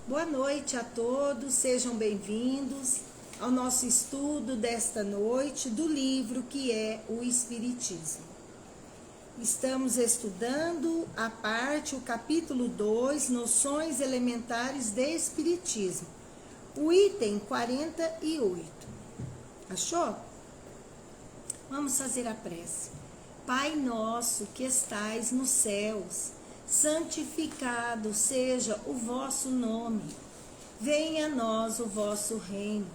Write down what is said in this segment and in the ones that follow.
Boa noite a todos, sejam bem-vindos ao nosso estudo desta noite do livro que é o Espiritismo. Estamos estudando o capítulo 2, Noções Elementares de Espiritismo, o item 48. Achou? Vamos fazer a prece. Pai nosso que estais nos céus, santificado seja o vosso nome. Venha a nós o vosso reino.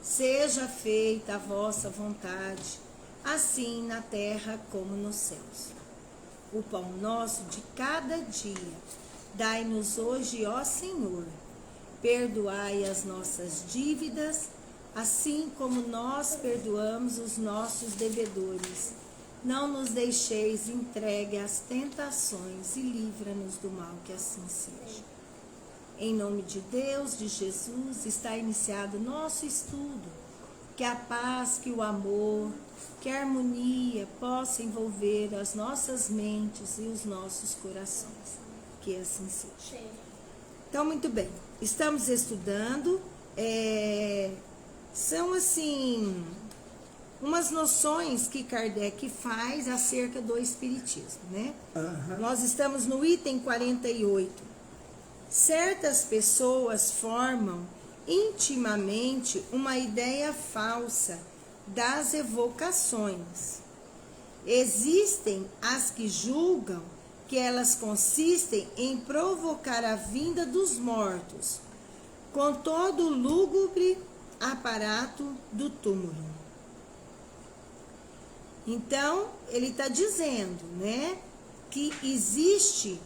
Seja feita a vossa vontade, assim na terra como nos céus. O pão nosso de cada dia, dai-nos hoje, ó Senhor. Perdoai as nossas dívidas, assim como nós perdoamos os nossos devedores. Não nos deixeis entregue às tentações e livra-nos do mal, que assim seja. Em nome de Deus, de Jesus, está iniciado nosso estudo. Que a paz, que o amor, que a harmonia possa envolver as nossas mentes e os nossos corações. Que assim seja. Então, muito bem. Estamos estudando. São assim umas noções que Kardec faz acerca do Espiritismo, né? Nós estamos no item 48. Certas pessoas formam intimamente uma ideia falsa das evocações. Existem as que julgam que elas consistem em provocar a vinda dos mortos, com todo o lúgubre aparato do túmulo. Então, ele está dizendo, né, que existe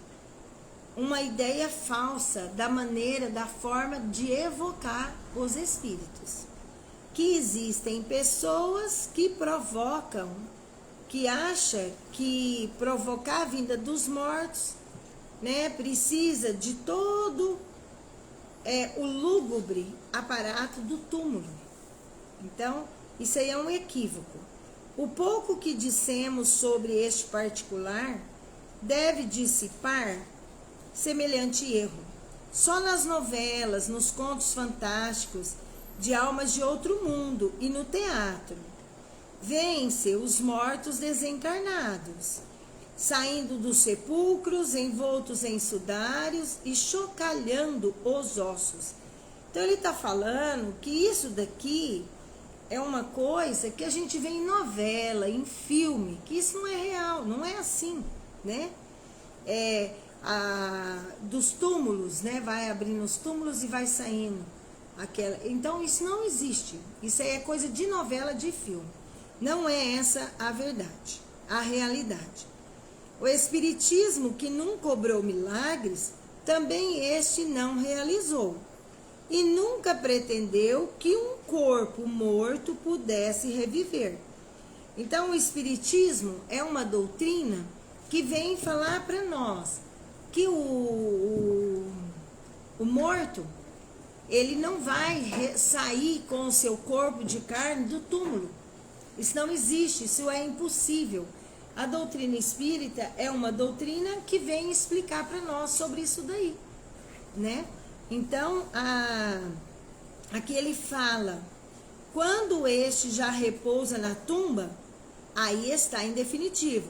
uma ideia falsa da forma de evocar os espíritos. Que existem pessoas que provocam, que acham que provocar a vinda dos mortos, né, precisa de todo o lúgubre aparato do túmulo. Então, isso aí é um equívoco. O pouco que dissemos sobre este particular deve dissipar semelhante erro. Só nas novelas, nos contos fantásticos de almas de outro mundo e no teatro, vêem-se os mortos desencarnados, saindo dos sepulcros, envoltos em sudários e chocalhando os ossos. Então ele está falando que isso daqui é uma coisa que a gente vê em novela, em filme, que isso não é real, não é assim, né? Dos túmulos, né? Vai abrindo os túmulos e vai saindo aquela. Então isso não existe. Isso aí é coisa de novela, de filme. Não é essa a verdade, a realidade. O Espiritismo, que nunca obrou milagres, também este não realizou. E nunca pretendeu que um corpo morto pudesse reviver. Então, o Espiritismo é uma doutrina que vem falar para nós que o morto, ele não vai sair com o seu corpo de carne do túmulo. Isso não existe, isso é impossível. A doutrina espírita é uma doutrina que vem explicar para nós sobre isso daí, né? Então, aqui ele fala, quando este já repousa na tumba, aí está em definitivo.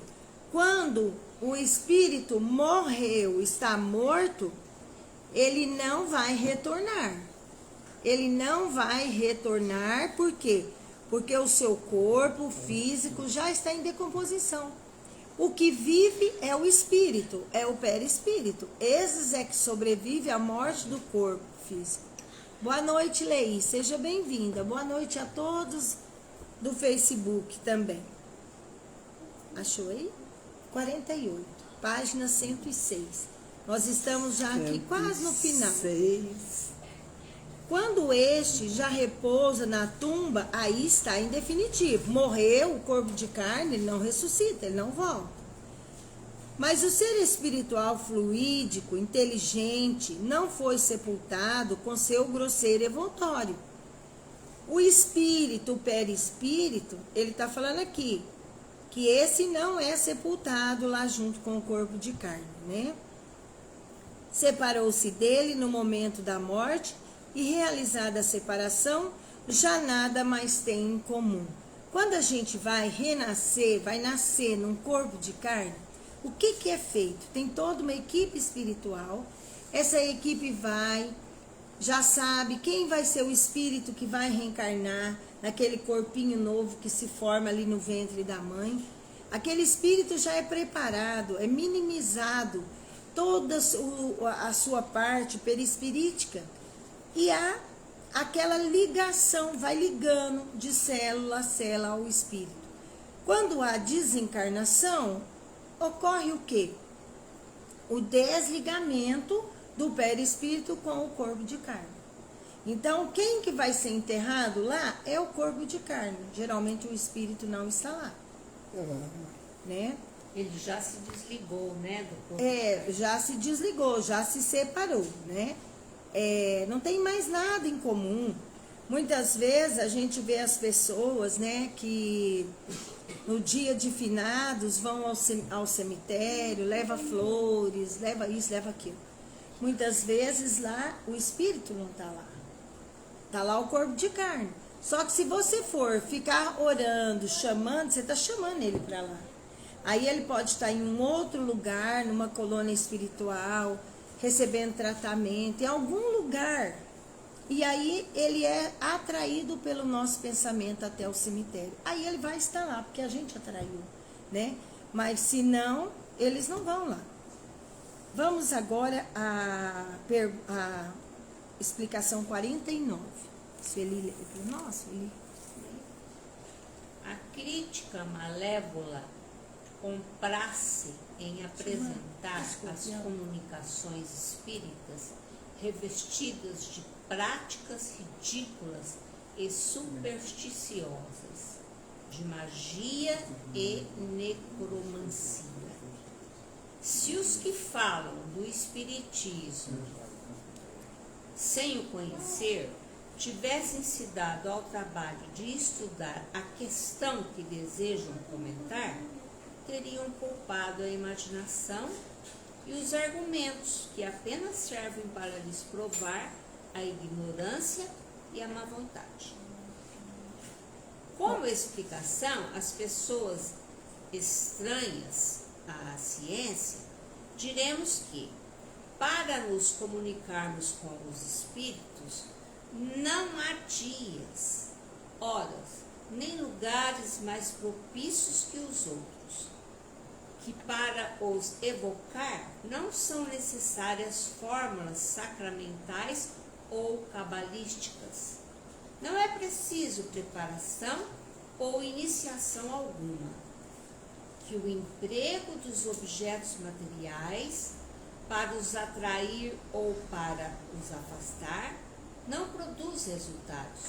Quando o espírito morreu, está morto, ele não vai retornar. Ele não vai retornar, por quê? Porque o seu corpo físico já está em decomposição. O que vive é o espírito, é o perispírito. Esses é que sobrevive à morte do corpo físico. Boa noite, Lei, seja bem-vinda. Boa noite a todos do Facebook também. Achou aí? 48, página 106. Nós estamos já aqui quase no final. Quando este já repousa na tumba, aí está em definitivo. Morreu o corpo de carne, ele não ressuscita, ele não volta. Mas o ser espiritual fluídico, inteligente, não foi sepultado com seu grosseiro evotório. O espírito, o perispírito, ele está falando aqui, que esse não é sepultado lá junto com o corpo de carne, né? Separou-se dele no momento da morte e, realizada a separação, já nada mais tem em comum. Quando a gente vai renascer, vai nascer num corpo de carne, o que é feito? Tem toda uma equipe espiritual, essa equipe já sabe quem vai ser o espírito que vai reencarnar naquele corpinho novo que se forma ali no ventre da mãe. Aquele espírito já é preparado, é minimizado toda a sua parte perispirítica e há aquela ligação, vai ligando de célula a célula ao espírito. Quando há desencarnação, ocorre o quê? O desligamento do perispírito com o corpo de carne. Então, quem que vai ser enterrado lá é o corpo de carne. Geralmente o espírito não está lá. Né? Ele já se desligou, né, do corpo? Já se desligou, já se separou, né? Não tem mais nada em comum. Muitas vezes a gente vê as pessoas, né, que no dia de finados vão ao cemitério, leva flores, leva isso, leva aquilo. Muitas vezes lá o espírito não está lá. Está lá o corpo de carne. Só que se você for ficar orando, chamando, você está chamando ele para lá. Aí ele pode estar em um outro lugar, numa colônia espiritual, recebendo tratamento, em algum lugar. E aí ele é atraído pelo nosso pensamento até o cemitério. Aí ele vai estar lá, porque a gente atraiu, né? Mas se não, eles não vão lá. Vamos agora à explicação 49. Sueli, nossa, Sueli. A crítica malévola compraz-se em apresentar as comunicações espíritas revestidas de práticas ridículas e supersticiosas, de magia e necromancia. Se os que falam do espiritismo sem o conhecer tivessem se dado ao trabalho de estudar a questão que desejam comentar, teriam poupado a imaginação e os argumentos que apenas servem para lhes provar a ignorância e a má vontade. Como explicação, as pessoas estranhas à ciência, diremos que, para nos comunicarmos com os espíritos, não há dias, horas, nem lugares mais propícios que os outros, que para os evocar não são necessárias fórmulas sacramentais ou cabalísticas. Não é preciso preparação ou iniciação alguma, que o emprego dos objetos materiais para os atrair ou para os afastar não produz resultados,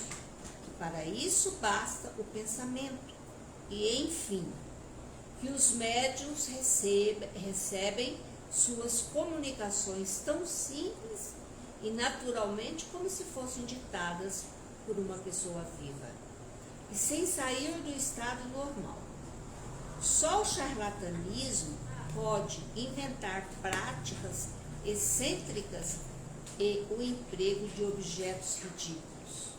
que para isso basta o pensamento e, enfim, que os médiuns recebem suas comunicações tão simples e naturalmente como se fossem ditadas por uma pessoa viva e sem sair do estado normal. Só o charlatanismo pode inventar práticas excêntricas e o emprego de objetos ridículos.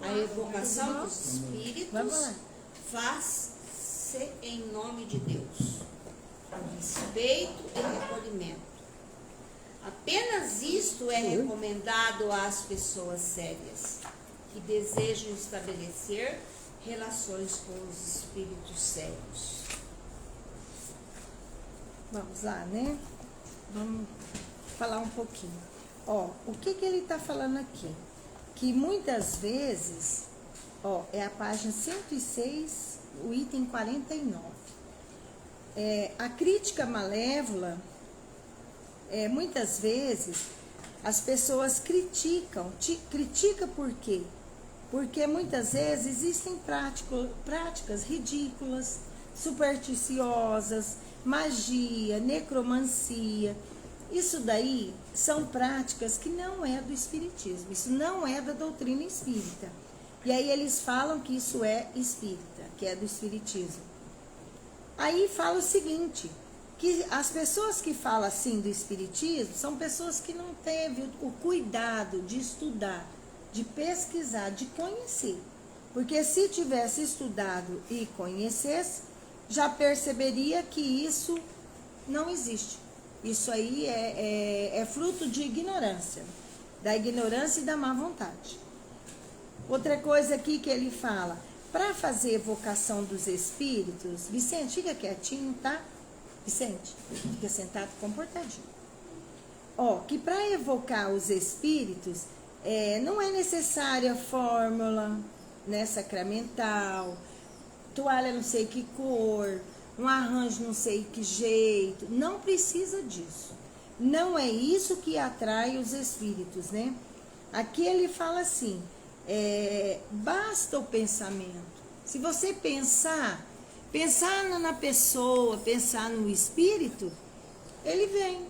A evocação dos espíritos faz-se em nome de Deus, com respeito e recolhimento. Apenas isto é recomendado às pessoas sérias, que desejam estabelecer relações com os espíritos sérios. Vamos lá, né? Vamos falar um pouquinho. O que ele está falando aqui? Que muitas vezes, é a página 106, o item 49. A crítica malévola, muitas vezes, as pessoas criticam. Critica por quê? Porque muitas vezes existem práticas ridículas, supersticiosas, magia, necromancia. Isso daí são práticas que não é do espiritismo, isso não é da doutrina espírita. E aí eles falam que isso é espírita, que é do espiritismo. Aí fala o seguinte, que as pessoas que falam assim do espiritismo são pessoas que não teve o cuidado de estudar, de pesquisar, de conhecer. Porque se tivesse estudado e conhecesse, já perceberia que isso não existe. Isso aí é fruto de ignorância, da ignorância e da má vontade. Outra coisa aqui que ele fala, para fazer evocação dos espíritos, Vicente, fica quietinho, tá? Vicente, fica sentado comportadinho. Ó, que para evocar os espíritos, não é necessária fórmula, né, sacramental, toalha não sei que cor, um arranjo não sei que jeito, não precisa disso. Não é isso que atrai os espíritos, né? Aqui ele fala assim, basta o pensamento. Se você pensar na pessoa, pensar no espírito, ele vem.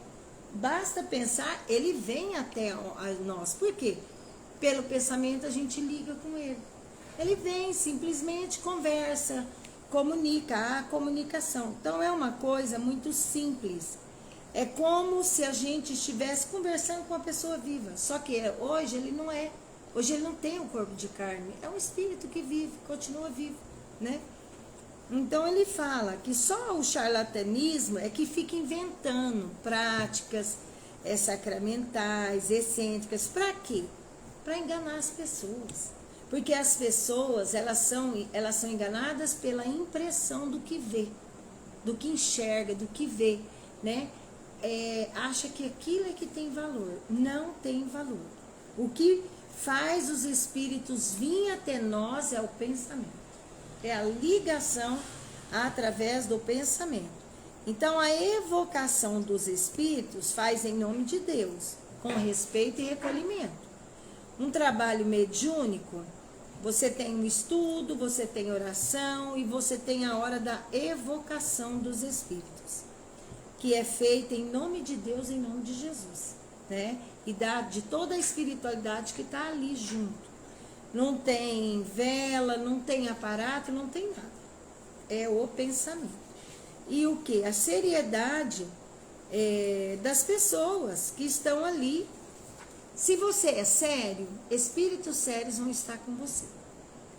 Basta pensar, ele vem até nós. Por quê? Pelo pensamento a gente liga com ele. Ele vem, simplesmente conversa, comunica, há comunicação. Então é uma coisa muito simples. É como se a gente estivesse conversando com uma pessoa viva. Só que hoje ele não é. Hoje ele não tem um corpo de carne. É um espírito que vive, continua vivo, né? Então ele fala que só o charlatanismo é que fica inventando práticas sacramentais, excêntricas. Para quê? Para enganar as pessoas. Porque as pessoas, elas são enganadas pela impressão do que vê, do que enxerga, do que vê, né? Acha que aquilo é que tem valor. Não tem valor. O que faz os espíritos vir até nós é o pensamento. É a ligação através do pensamento. Então, a evocação dos espíritos faz em nome de Deus, com respeito e recolhimento. Um trabalho mediúnico, você tem um estudo, você tem oração e você tem a hora da evocação dos espíritos, que é feita em nome de Deus, em nome de Jesus, né? E de toda a espiritualidade que está ali junto. Não tem vela, não tem aparato, não tem nada. É o pensamento. E o que? A seriedade das pessoas que estão ali. Se você é sério, espíritos sérios vão estar com você.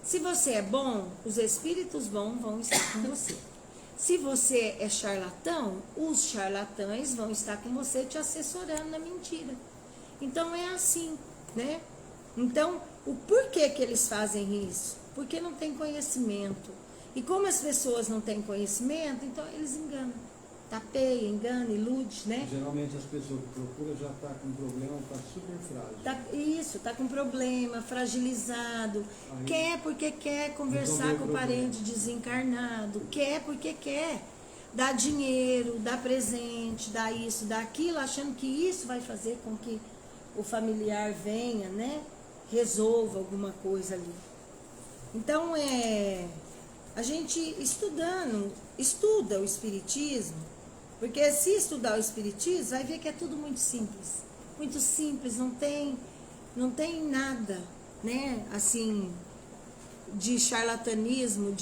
Se você é bom, os espíritos bons vão estar com você. Se você é charlatão, os charlatães vão estar com você te assessorando na mentira. Então é assim, né? Então, o porquê que eles fazem isso? Porque não tem conhecimento. E como as pessoas não têm conhecimento, então eles enganam. Tapeia, engana, ilude, né? Geralmente as pessoas que procuram já estão com problema, está super frágil. Está com problema, fragilizado. Aí, quer porque quer conversar com o parente desencarnado. Quer porque quer. Dá dinheiro, dá presente, dá isso, dá aquilo, achando que isso vai fazer com que o familiar venha, né? Resolva alguma coisa ali. Então, a gente estuda o espiritismo, porque se estudar o espiritismo, vai ver que é tudo muito simples, não tem nada, né, assim, de charlatanismo,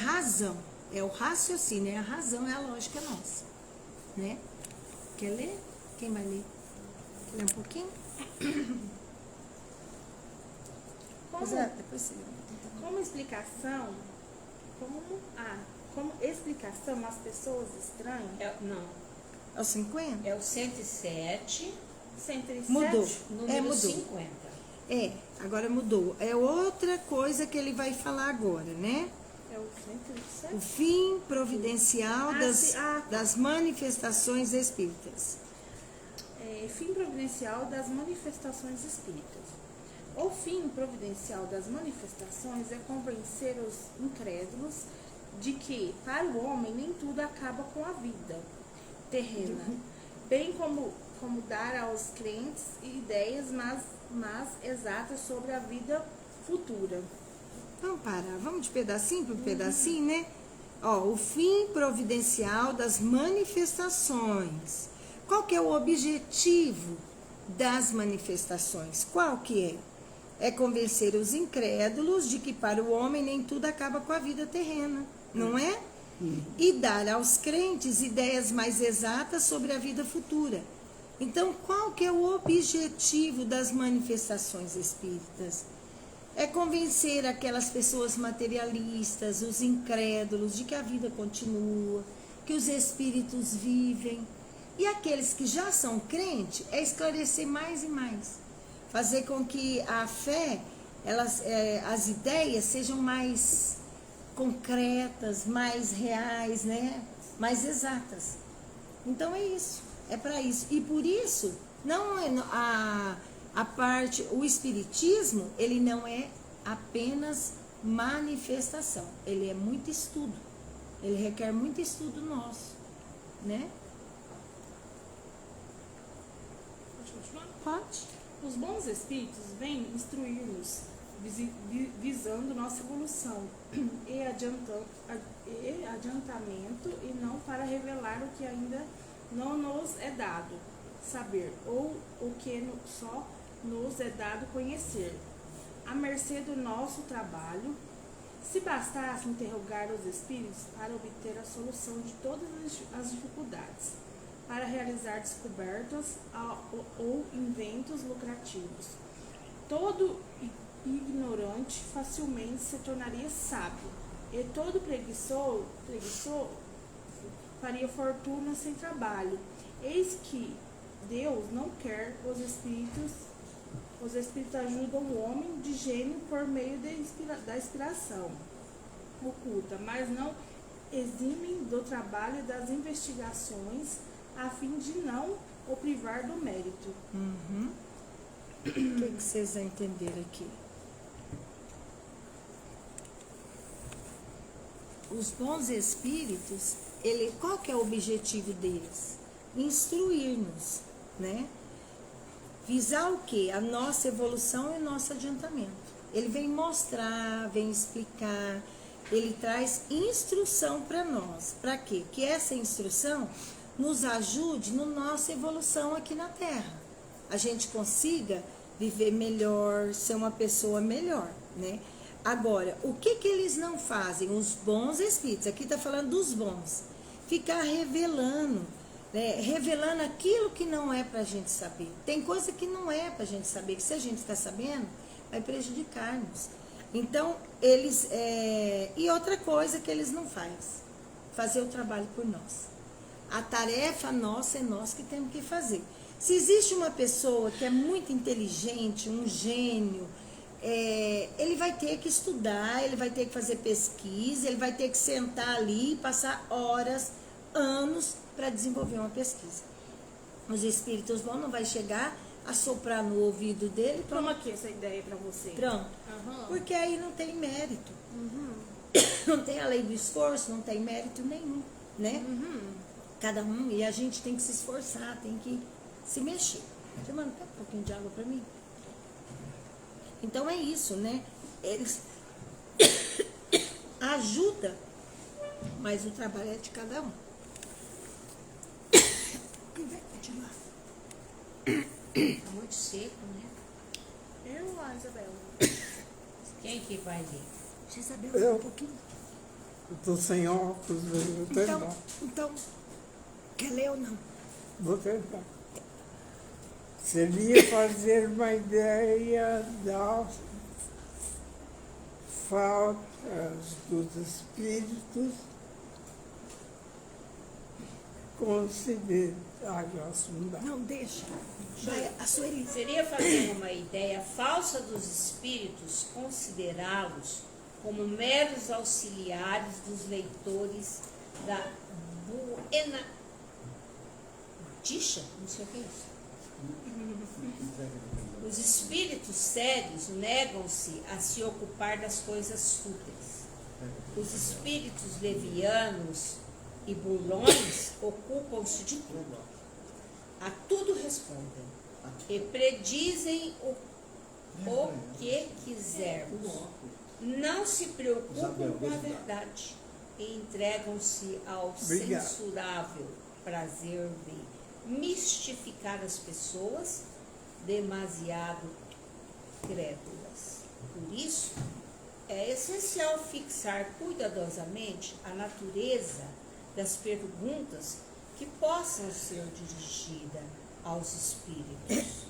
razão, é o raciocínio, a razão, é a lógica nossa, né? Quer ler? Quem vai ler? Quer ler um pouquinho? Como explicação, como explicação, as pessoas estranhas... Não. É o 50? É o 107. 107? Mudou. Número Mudou. 50. Agora mudou. É outra coisa que ele vai falar agora, né? É o 107? O fim providencial das manifestações espíritas. Fim providencial das manifestações espíritas. O fim providencial das manifestações é convencer os incrédulos de que, para o homem, nem tudo acaba com a vida terrena, bem como dar aos crentes ideias mas exatas sobre a vida futura. Vamos parar, vamos de pedacinho por pedacinho, né? O fim providencial das manifestações. Qual que é o objetivo das manifestações? Qual que é? É convencer os incrédulos de que para o homem nem tudo acaba com a vida terrena, não é? e dar aos crentes ideias mais exatas sobre a vida futura. Então, qual que é o objetivo das manifestações espíritas? É convencer aquelas pessoas materialistas, os incrédulos, de que a vida continua, que os espíritos vivem. E aqueles que já são crentes, é esclarecer mais e mais. Fazer com que a fé, as ideias sejam mais concretas, mais reais, né? Mais exatas. Então é isso, é para isso. E por isso, não é o espiritismo, ele não é apenas manifestação, ele é muito estudo. Ele requer muito estudo nosso, né? Pode continuar? Pode. Os bons espíritos vêm instruir-nos, visando nossa evolução e adiantamento, e não para revelar o que ainda não nos é dado saber, ou o que só nos é dado conhecer, à mercê do nosso trabalho. Se bastasse interrogar os espíritos para obter a solução de todas as dificuldades, para realizar descobertas ou inventos lucrativos, todo ignorante facilmente se tornaria sábio, e todo preguiçoso faria fortuna sem trabalho. Eis que Deus não quer os espíritos ajudam o homem de gênio por meio da inspiração oculta, mas não eximem do trabalho e das investigações, a fim de não o privar do mérito. Uhum. O que vocês vão entender aqui? Os bons espíritos, qual que é o objetivo deles? Instruir-nos, né? Visar o quê? A nossa evolução e o nosso adiantamento. Ele vem mostrar, vem explicar, ele traz instrução para nós. Para quê? Que essa instrução nos ajude na nossa evolução aqui na Terra. A gente consiga viver melhor, ser uma pessoa melhor, né? Agora, o que eles não fazem? Os bons espíritos, aqui está falando dos bons, ficar revelando, né? Revelando aquilo que não é para a gente saber. Tem coisa que não é para a gente saber, que se a gente ficar sabendo, vai prejudicar-nos. Então, e outra coisa que eles não fazem, fazer o trabalho por nós. A tarefa nossa é nós que temos que fazer. Se existe uma pessoa que é muito inteligente, um gênio, ele vai ter que estudar, ele vai ter que fazer pesquisa, ele vai ter que sentar ali e passar horas, anos para desenvolver uma pesquisa. Os espíritos bons não vai chegar a soprar no ouvido dele. Toma aqui essa ideia para você. Pronto. Uhum. Porque aí não tem mérito. Uhum. Não tem a lei do esforço, não tem mérito nenhum, né? Uhum. Cada um, e a gente tem que se esforçar, tem que se mexer. Mano, pega um pouquinho de água para mim. Então é isso, né? Eles ajudam, mas o trabalho é de cada um. Quem vai continuar? Tá muito seco, né? Eu ou a Isabela? Quem que vai ler? Isabela, Eu. um pouquinho. Estou sem óculos, eu tenho Então, quer ler ou não? Vou tentar. Seria fazer uma ideia das faltas dos espíritos considerar Não, deixa. Vai, a Sueli. Seria fazer uma ideia falsa dos espíritos considerá-los como meros auxiliares dos leitores da Buena Ticha? Não sei o que é isso. Os espíritos sérios negam-se a se ocupar das coisas fúteis. Os espíritos levianos e burlões ocupam-se de tudo. A tudo respondem e predizem o que quisermos. Não se preocupam com a verdade e entregam-se ao censurável prazer de mistificar as pessoas demasiado crédulas. Por isso, É essencial fixar cuidadosamente a natureza das perguntas que possam ser dirigidas aos espíritos.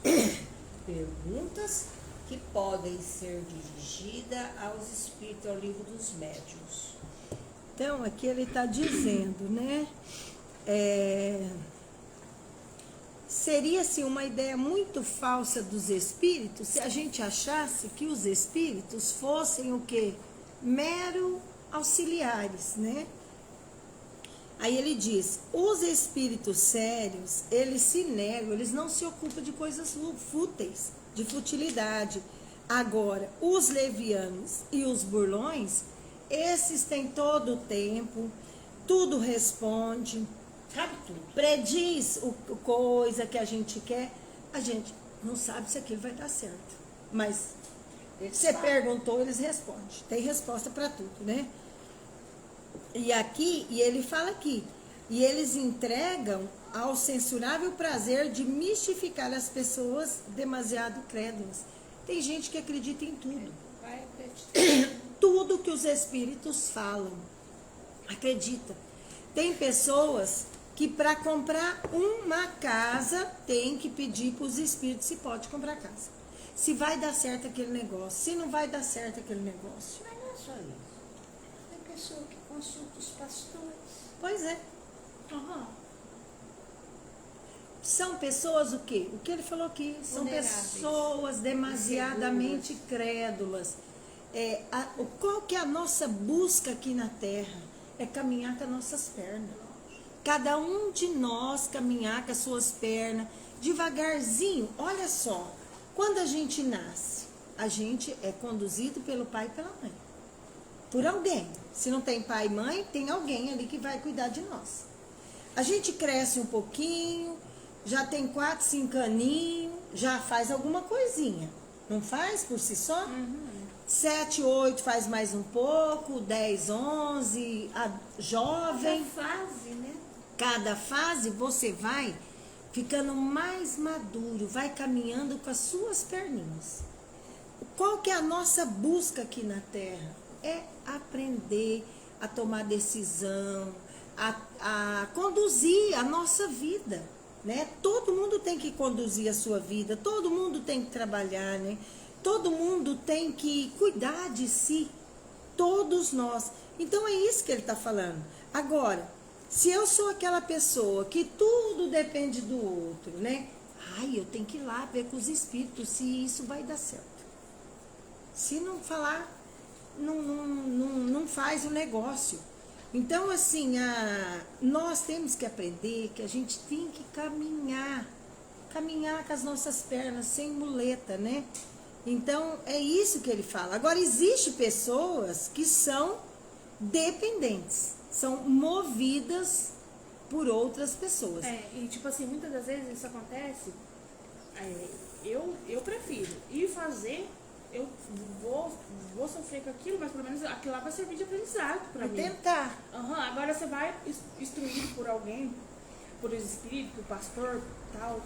Perguntas que podem ser dirigidas aos espíritos, ao livro dos médiuns. Então, aqui ele está dizendo, né? Seria assim, uma ideia muito falsa dos espíritos se a gente achasse que os espíritos fossem o quê? Mero auxiliares, né? Aí ele diz, os espíritos sérios, eles se negam, eles não se ocupam de coisas fúteis, de futilidade. Agora, os levianos e os burlões, esses têm todo o tempo, tudo responde, Sabe tudo. prediz coisa que a gente quer, a gente não sabe se aquilo vai dar certo. Mas você perguntou, eles respondem. Tem resposta para tudo, né? E aqui, e ele fala aqui, e eles entregam ao censurável prazer de mistificar as pessoas demasiado crédulas. Tem gente que acredita em tudo. Vai acreditar. Tudo que os espíritos falam. Acredita. Tem pessoas que para comprar uma casa tem que pedir para os espíritos se pode comprar casa. Se vai dar certo aquele negócio, se não vai dar certo aquele negócio. Mas não é só isso. Tem pessoa que consulta os pastores. Pois é. Aham. São pessoas o quê? O que ele falou aqui? São Vulneráveis. pessoas demasiadamente crédulas. Qual que é a nossa busca aqui na Terra? É caminhar com as nossas pernas. Cada um de nós caminhar com as suas pernas, devagarzinho. Olha só, quando a gente nasce, a gente é conduzido pelo pai e pela mãe. Por alguém. Se não tem pai e mãe, tem alguém ali que vai cuidar de nós. A gente cresce um pouquinho, já tem 4, 5 aninhos, já faz alguma coisinha. Não faz por si só? 7, 8 faz mais um pouco, 10, 11, jovem. Fase, né? Cada fase você vai ficando mais maduro, vai caminhando com as suas perninhas. Qual que é a nossa busca aqui na Terra? É aprender a tomar decisão, a conduzir a nossa vida, né? Todo mundo tem que conduzir a sua vida, todo mundo tem que trabalhar, né? Todo mundo tem que cuidar de si, todos nós. Então é isso que ele está falando. Agora, se eu sou aquela pessoa que tudo depende do outro, né? Eu tenho que ir lá ver com os espíritos se isso vai dar certo. Se não falar, não faz o negócio. Então, assim, nós temos que aprender que a gente tem que caminhar com as nossas pernas, sem muleta, né? Então, é isso que ele fala. Agora, existem pessoas que são dependentes, são movidas por outras pessoas. E tipo assim, muitas das vezes isso acontece, eu prefiro ir fazer, eu vou sofrer com aquilo, mas pelo menos aquilo lá vai servir de aprendizado pra mim. Tentar. Agora você vai instruído por alguém, por espírito, por pastor, tal,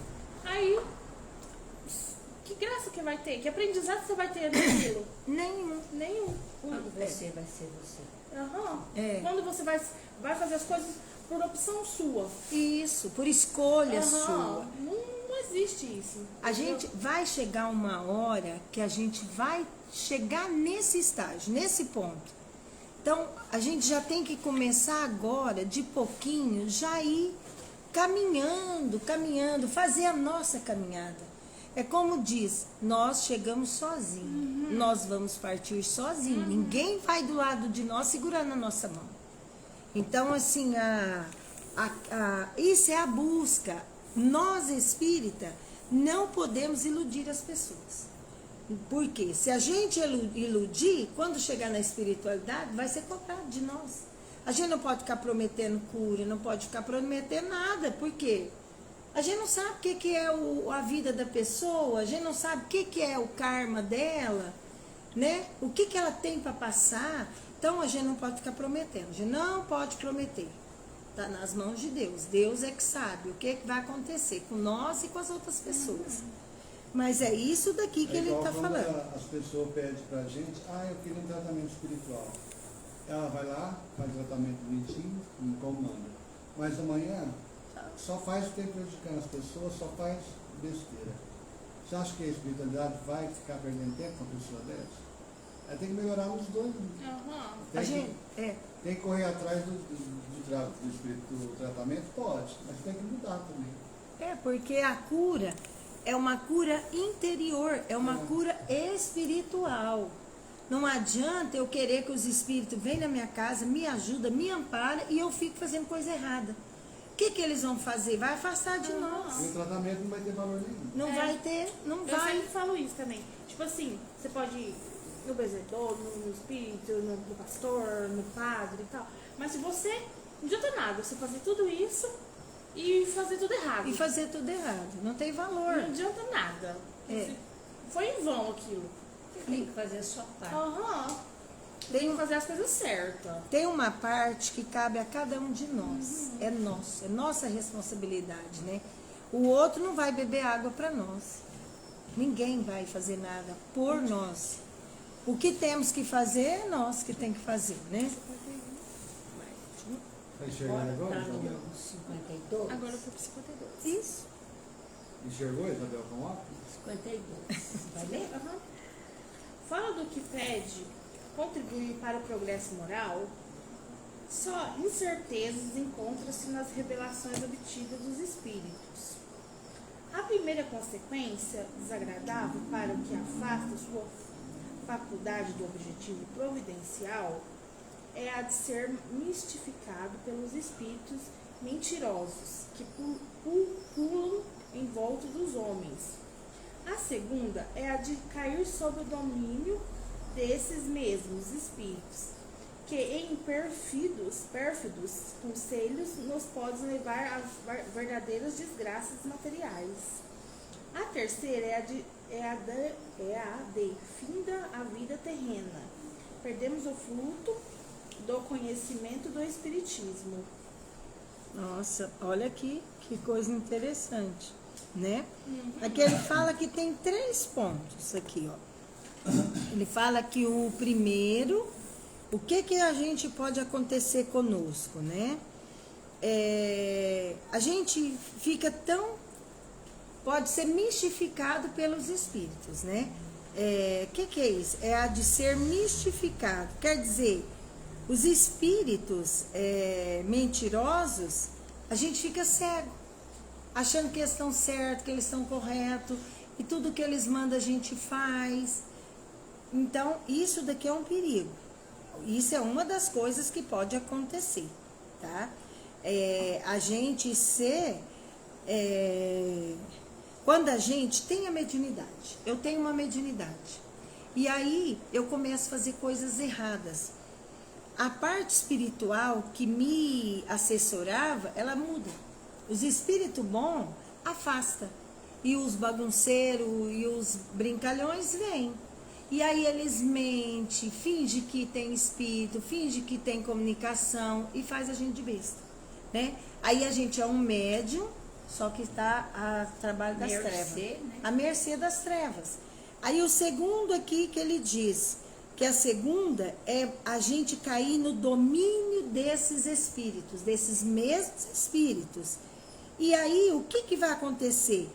aí, que graça que vai ter? Que aprendizado você vai ter naquilo? Nenhum. Quando você vai ser você. Quando você vai fazer as coisas por opção sua. Isso, por escolha sua. Não existe isso. A gente vai chegar uma hora que a gente vai chegar nesse estágio, nesse ponto. Então, a gente já tem que começar agora, de pouquinho, já ir caminhando, fazer a nossa caminhada. É como diz, nós chegamos sozinhos, nós vamos partir sozinhos. Ninguém vai do lado de nós segurando a nossa mão. Então, assim, isso é a busca. Nós, espírita, não podemos iludir as pessoas. Porque se a gente iludir, quando chegar na espiritualidade, vai ser cobrado de nós. A gente não pode ficar prometendo cura, não pode ficar prometendo nada. Por quê? A gente não sabe o que é a vida da pessoa, a gente não sabe o que é o karma dela, né? O que ela tem para passar. Então, a gente não pode ficar prometendo, a gente não pode prometer. Está nas mãos de Deus. Deus é que sabe o que vai acontecer com nós e com as outras pessoas. Mas é isso daqui que ele está falando. As pessoas pedem pra gente, eu queria um tratamento espiritual. Ela vai lá, faz o tratamento bonitinho, me comanda. Mas amanhã só faz o que tem prejudicando as pessoas, só faz besteira. Você acha que a espiritualidade vai ficar perdendo tempo com uma pessoa dessa? Aí tem que melhorar os dois. Tem que correr atrás do tratamento? Pode, mas tem que mudar também. Porque a cura é uma cura interior, é uma cura espiritual. Não adianta eu querer que os espíritos venham na minha casa, me ajudem, me amparem e eu fico fazendo coisa errada. O que eles vão fazer? Vai afastar de nós. E o tratamento não vai ter valor nenhum. Não vai ter, não vai. Eu sempre falo isso também. Tipo assim, você pode ir no benzedor, no espírito, no pastor, no padre e tal. Mas se você, não adianta nada, você fazer tudo isso e fazer tudo errado. E fazer tudo errado. Não tem valor. Não adianta nada. Foi em vão aquilo. Você tem que fazer a sua parte. Tem que fazer as coisas certas. Tem uma parte que cabe a cada um de nós. É nosso, é nossa responsabilidade, né? O outro não vai beber água para nós. Ninguém vai fazer nada por nós. O que temos que fazer é nós que tem que fazer, né? Vai enxergar agora, Isabel? 52. Agora eu fui pro 52. Isso. Enxergou, Isabel, com óculos? 52. Vai ler? Fala do que pede contribuir para o progresso moral, só incertezas encontram-se nas revelações obtidas dos espíritos. A primeira consequência desagradável para o que afasta sua faculdade do objetivo providencial é a de ser mistificado pelos espíritos mentirosos que pulam em volta dos homens. A segunda é a de cair sob o domínio desses mesmos espíritos, que em pérfidos conselhos nos podem levar a verdadeiras desgraças materiais. A terceira é a de finda a vida terrena. Perdemos o fruto do conhecimento do espiritismo. Nossa, olha aqui que coisa interessante, né? Aqui ele fala que tem 3 pontos aqui, ó. Ele fala que o primeiro, o que a gente pode acontecer conosco, né? A gente fica pode ser mistificado pelos espíritos, né? Que é isso? É a de ser mistificado. Quer dizer, os espíritos mentirosos, a gente fica cego, achando que eles estão certos, que eles estão corretos, e tudo que eles mandam a gente faz. Então, isso daqui é um perigo. Isso é uma das coisas que pode acontecer, tá? A gente quando a gente tem a mediunidade, eu tenho uma mediunidade, e aí eu começo a fazer coisas erradas. A parte espiritual que me assessorava, ela muda. Os espíritos bons afasta. E os bagunceiros e os brincalhões vêm. E aí eles mentem, fingem que tem espírito, fingem que tem comunicação e faz a gente de besta, né? Aí a gente é um médium, só que está a trabalho das trevas. Né? A mercê das trevas. Aí o segundo aqui que ele diz, que a segunda é a gente cair no domínio desses espíritos, desses mesmos espíritos. E aí o que vai acontecer?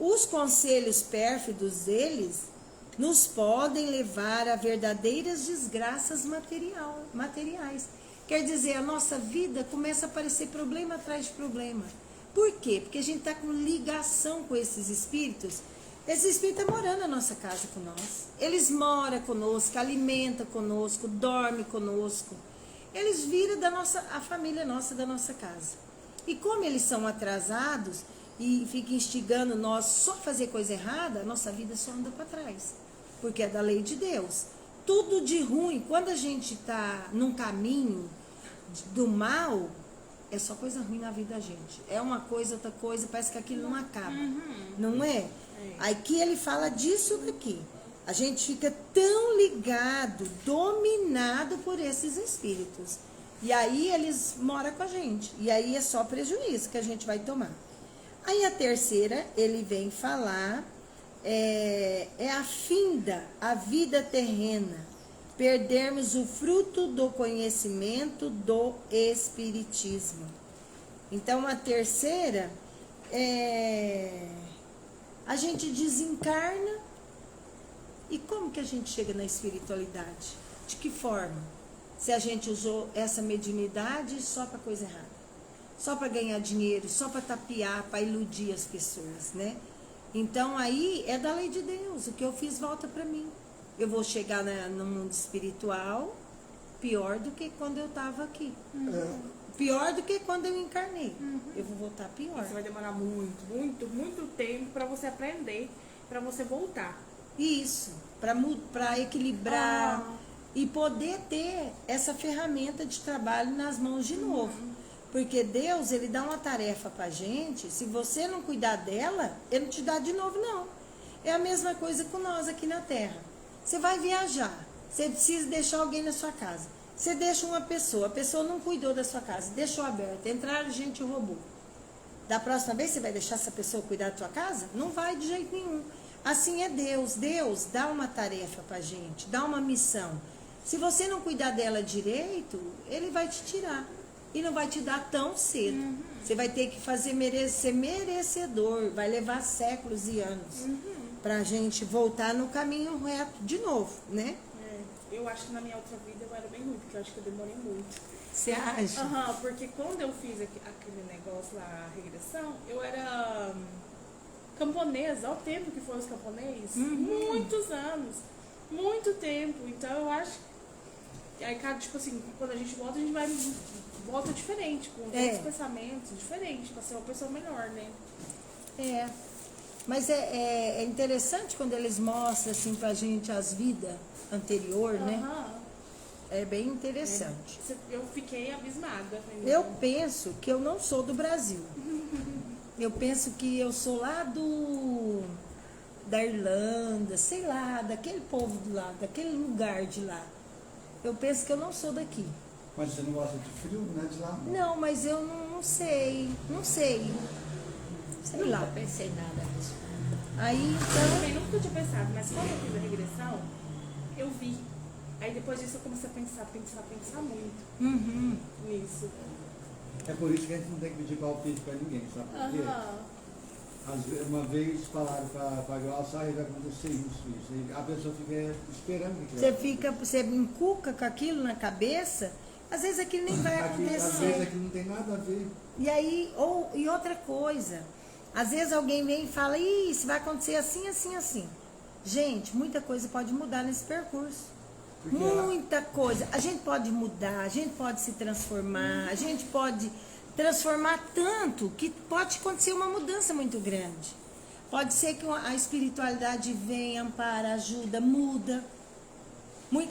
Os conselhos pérfidos deles nos podem levar a verdadeiras desgraças materiais. Quer dizer, a nossa vida começa a aparecer problema atrás de problema. Por quê? Porque a gente está com ligação com esses espíritos. Esse espírito está morando na nossa casa com nós. Eles moram conosco, alimentam conosco, dormem conosco. Eles viram a família nossa, da nossa casa. E como eles são atrasados e ficam instigando nós só a fazer coisa errada, a nossa vida só anda para trás. Porque é da lei de Deus. Tudo de ruim, quando a gente está num caminho do mal, é só coisa ruim na vida da gente. É uma coisa, outra coisa, parece que aquilo não acaba. Não é? Aqui ele fala disso daqui. A gente fica tão ligado, dominado por esses espíritos. E aí eles moram com a gente. E aí é só prejuízo que a gente vai tomar. Aí a terceira, ele vem falar é afinda a vida terrena, perdermos o fruto do conhecimento do Espiritismo. Então, a terceira a gente desencarna. E como que a gente chega na espiritualidade? De que forma? Se a gente usou essa mediunidade só para coisa errada, só para ganhar dinheiro, só para tapear, para iludir as pessoas, né? Então aí é da lei de Deus, o que eu fiz volta para mim. Eu vou chegar no mundo espiritual pior do que quando eu estava aqui. Pior do que quando eu encarnei. Eu vou voltar pior. Isso vai demorar muito tempo para você aprender, para você voltar. Isso, para equilibrar e poder ter essa ferramenta de trabalho nas mãos de novo. Porque Deus, ele dá uma tarefa pra gente, se você não cuidar dela, ele não te dá de novo, não. É a mesma coisa com nós aqui na Terra. Você vai viajar, você precisa deixar alguém na sua casa. Você deixa uma pessoa, a pessoa não cuidou da sua casa, deixou aberta, entraram gente e roubou. Da próxima vez você vai deixar essa pessoa cuidar da sua casa? Não vai de jeito nenhum. Assim é Deus. Deus dá uma tarefa pra gente, dá uma missão. Se você não cuidar dela direito, ele vai te tirar. E não vai te dar tão cedo. Você vai ter que ser merecedor. Vai levar séculos e anos pra gente voltar no caminho reto de novo, né? Eu acho que na minha outra vida eu era bem ruim, porque eu acho que eu demorei muito. Você acha? Porque quando eu fiz aquele negócio lá, a regressão, eu era camponesa. Olha o tempo que foram os camponeses. Muitos anos. Muito tempo. Então eu acho que aí, cara, tipo assim, quando a gente volta volta diferente, com outros pensamentos diferentes, pra ser uma pessoa melhor, né? Mas é interessante quando eles mostram assim pra gente as vidas anterior, né? É bem interessante. Eu fiquei abismada. Eu penso que eu não sou do Brasil. Eu penso que eu sou lá da Irlanda, sei lá, daquele povo de lá, daquele lugar de lá. Eu penso que eu não sou daqui. Mas você não gosta de frio, né? De lá? Não, mas eu não sei. Sei lá. Nunca pensei nada nisso. Aí, Eu então... também nunca tinha pensado, mas quando eu fiz a regressão, eu vi. Aí depois disso eu comecei a pensar muito nisso. É por isso que a gente não tem que pedir palpite pra ninguém, sabe por quê? Uma vez falaram pra Glaucia, vai acontecer isso. E a pessoa fica esperando que Você encuca com aquilo na cabeça, às vezes aquilo nem vai acontecer. Às vezes aquilo não tem nada a ver. E aí, e outra coisa, às vezes alguém vem e fala, isso vai acontecer assim, assim, assim. Gente, muita coisa pode mudar nesse percurso. Porque Muita coisa. A gente pode mudar, a gente pode se transformar, a gente pode transformar tanto que pode acontecer uma mudança muito grande. Pode ser que a espiritualidade venha, ampara, ajuda, muda.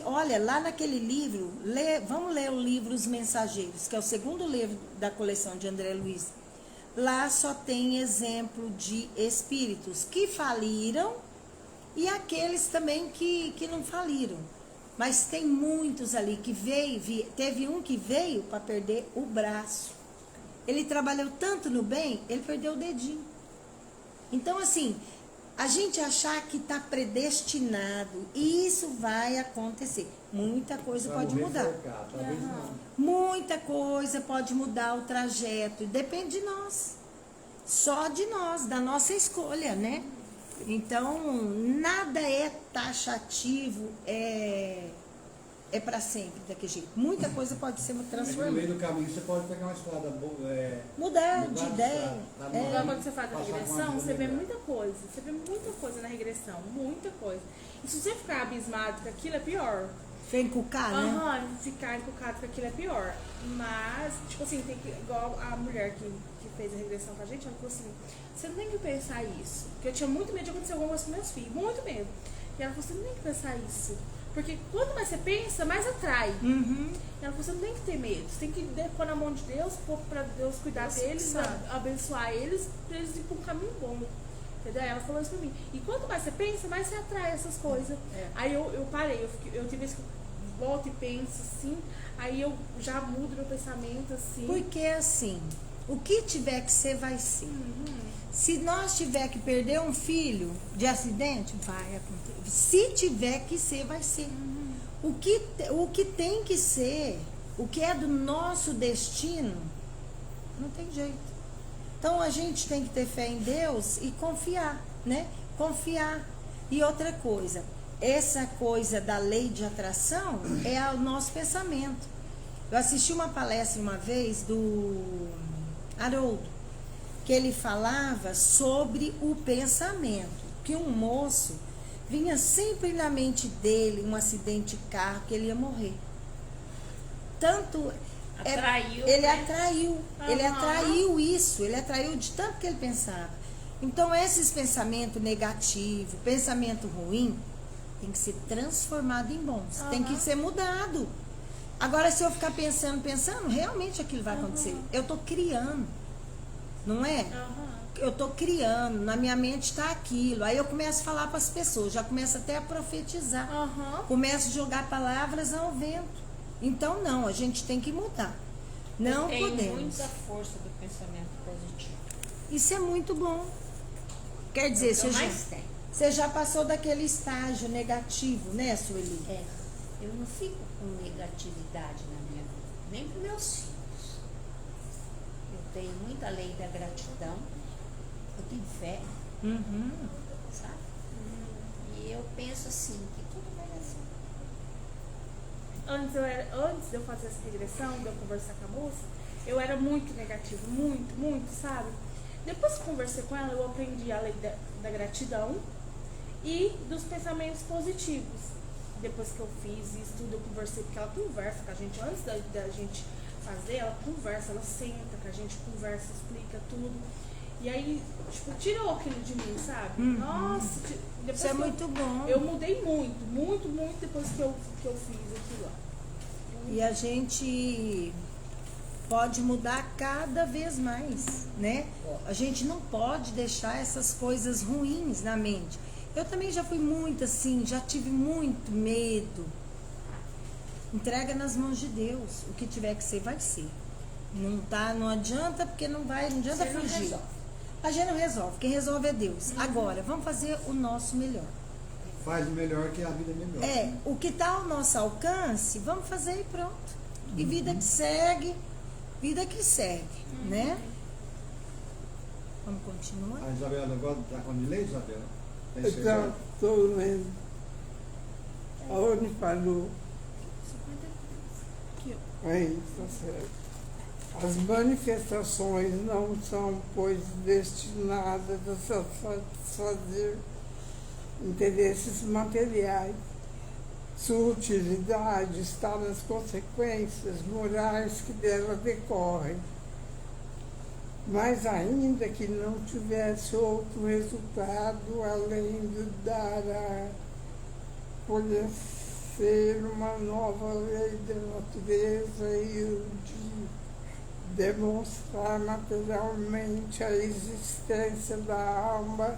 Olha, lá naquele livro, vamos ler o livro Os Mensageiros, que é o segundo livro da coleção de André Luiz. Lá só tem exemplo de espíritos que faliram e aqueles também que não faliram. Mas tem muitos ali que teve um que veio para perder o braço. Ele trabalhou tanto no bem, ele perdeu o dedinho. Então, assim, a gente achar que está predestinado, e isso vai acontecer. Muita coisa pode mudar. Talvez não. Muita coisa pode mudar o trajeto. Depende de nós. Só de nós, da nossa escolha, né? Então, nada é taxativo, é para sempre daquele jeito. Muita coisa pode ser No transformada. meio do caminho você pode pegar uma estrada boa. Mudar de ideia. Igual quando você faz a Passar com regressão, uma você vê melhor. muita coisa. Você vê muita coisa na regressão, muita coisa. E se você ficar abismado com aquilo, é pior. Vem cucar, né? Ficar encucado com aquilo é pior. Mas, tipo assim, tem que, igual a mulher que fez a regressão com a gente, ela falou assim, você não tem que pensar isso. Porque eu tinha muito medo de acontecer alguma coisa com meus filhos, muito medo. E ela falou, você não tem que pensar isso. Porque quanto mais você pensa, mais atrai. E ela falou, você não tem que ter medo. Você tem que pôr na mão de Deus, pôr pra Deus cuidar deles, abençoar eles, pra eles irem pra um caminho bom. Entendeu? Ela falou isso pra mim. E quanto mais você pensa, mais você atrai essas coisas. Aí eu parei, eu tive esse volto e penso assim, aí eu já mudo meu pensamento assim. Porque assim, o que tiver que ser, vai ser. Se nós tiver que perder um filho de acidente, vai acontecer. Se tiver que ser, vai ser. O que tem que ser, o que é do nosso destino, não tem jeito. Então a gente tem que ter fé em Deus e confiar, né? Confiar. E outra coisa, essa coisa da lei de atração é o nosso pensamento. Eu assisti uma palestra uma vez do Haroldo, que ele falava sobre o pensamento, que um moço vinha sempre na mente dele um acidente de carro, que ele ia morrer. Tanto Atraiu, ele né? atraiu, ele atraiu isso, ele atraiu de tanto que ele pensava. Então esses pensamentos negativos, pensamento ruim, tem que ser transformado em bons, tem que ser mudado. Agora, se eu ficar pensando, realmente aquilo vai acontecer. Eu tô criando, não é? Eu tô criando, na minha mente está aquilo. Aí eu começo a falar para as pessoas, já começo até a profetizar. Começo a jogar palavras ao vento. Então, não, a gente tem que mudar. Não Tem podemos. muita força do pensamento positivo. Isso é muito bom. Quer dizer, você já passou daquele estágio negativo, né, Sueli? É, eu não fico com negatividade na minha vida, nem para meus filhos. Eu tenho muita lei da gratidão, eu tenho fé, sabe? E eu penso assim, que tudo vai dar certo. Antes de eu fazer essa regressão, de eu conversar com a moça, eu era muito negativa, muito, sabe? Depois que conversei com ela, eu aprendi a lei da gratidão e dos pensamentos positivos. Depois que eu fiz isso tudo, eu conversei, porque ela conversa com a gente, antes da gente fazer, ela conversa, ela senta com a gente, conversa, explica tudo. E aí, tipo, tirou aquilo de mim, sabe? Nossa, depois Isso é muito bom. Eu mudei muito depois que eu fiz aquilo lá. E a gente pode mudar cada vez mais, né? A gente não pode deixar essas coisas ruins na mente. Eu também já fui muito assim, já tive muito medo. Entrega nas mãos de Deus. O que tiver que ser, vai ser. Não adianta, porque não adianta Você não fugir. resolve. A gente não resolve, quem resolve é Deus. Agora, vamos fazer o nosso melhor. Faz o melhor que a vida é melhor. É, o que está ao nosso alcance, vamos fazer e pronto. E vida que segue, né? Vamos continuar? A Isabela agora está com a Nilei, Isabela? Tá Então, enxergando? estou lendo. Aonde falou? Aqui, ó. Aí, tá certo. As manifestações não são, pois, destinadas a satisfazer interesses materiais. Sua utilidade está nas consequências morais que dela decorrem. Mas ainda que não tivesse outro resultado além de dar a conhecer uma nova lei da natureza e o de demonstrar materialmente a existência da alma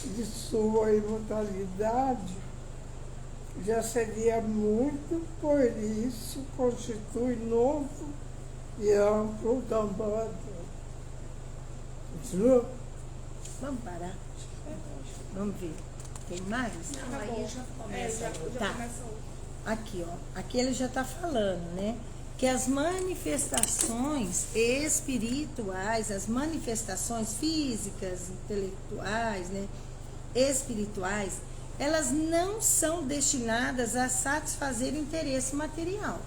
de sua imortalidade, já seria muito, por isso constitui novo e amplo campo. Continua? Vamos parar. Vamos ver. Tem mais? Não, aí já começa já Tá. começa outro. Aqui, ó. Aqui ele já está falando, né? Que as manifestações espirituais, as manifestações físicas, intelectuais, né? Espirituais, elas não são destinadas a satisfazer interesse material.